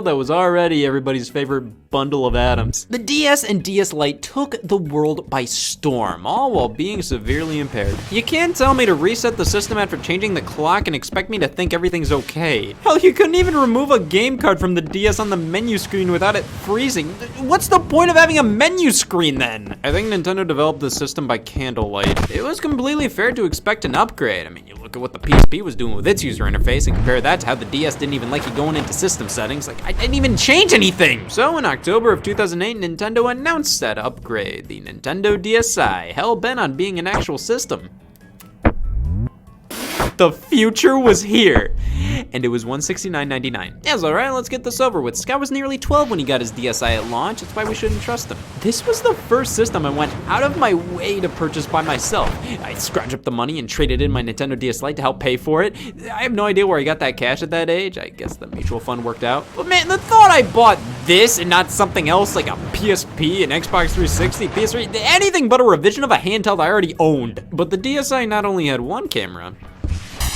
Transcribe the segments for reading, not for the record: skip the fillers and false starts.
that was already everybody's favorite bundle of atoms. The DS and DS Lite took the world by storm, all while being severely impaired. You can't tell me to reset the system after changing the clock and expect me to think everything's okay. Hell, you couldn't even remove a game card from the DS on the menu screen without it freezing. What's the point of having a menu screen then? I think Nintendo developed the system by candlelight. It was completely fair to expect an upgrade. I mean, you look at what the PSP was doing with its user interface and compare that to how the DS didn't even like you going into system settings. Like, I didn't even change anything. So in October of 2008, Nintendo announced that upgrade, the Nintendo DSi, hell-bent on being an actual system. The future was here, and it was $169.99. Yeah, alright, let's get this over with. Scott was nearly 12 when he got his DSi at launch. That's why we shouldn't trust him. This was the first system I went out of my way to purchase by myself. I scrounged up the money and traded in my Nintendo DS Lite to help pay for it. I have no idea where I got that cash at that age. I guess the mutual fund worked out. But man, the thought I bought this and not something else like a PSP, an Xbox 360, PS3, anything but a revision of a handheld I already owned. But the DSi not only had one camera,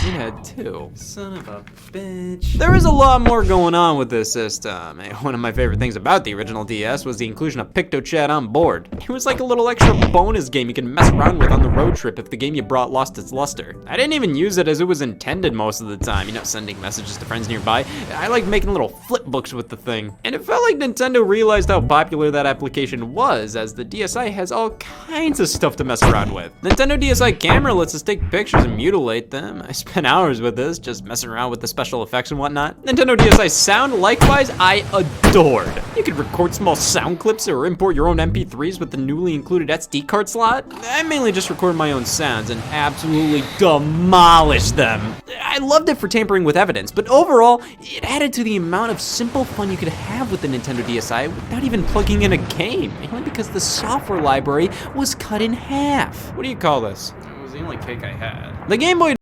it had two. Son of a bitch. There is a lot more going on with this system. One of my favorite things about the original DS was the inclusion of PictoChat on board. It was like a little extra bonus game you can mess around with on the road trip if the game you brought lost its luster. I didn't even use it as it was intended most of the time, you know, sending messages to friends nearby. I like making little flip books with the thing. And it felt like Nintendo realized how popular that application was, as the DSi has all kinds of stuff to mess around with. Nintendo DSi camera lets us take pictures and mutilate them. I spent hours with this, just messing around with the special effects and whatnot. Nintendo DSi sound, likewise, I adored. You could record small sound clips or import your own MP3s with the newly included SD card slot. I mainly just record my own sounds and absolutely demolished them. I loved it for tampering with evidence, but overall, it added to the amount of simple fun you could have with the Nintendo DSi without even plugging in a game, mainly because the software library was cut in half. What do you call this? It was the only cake I had. The Game Boy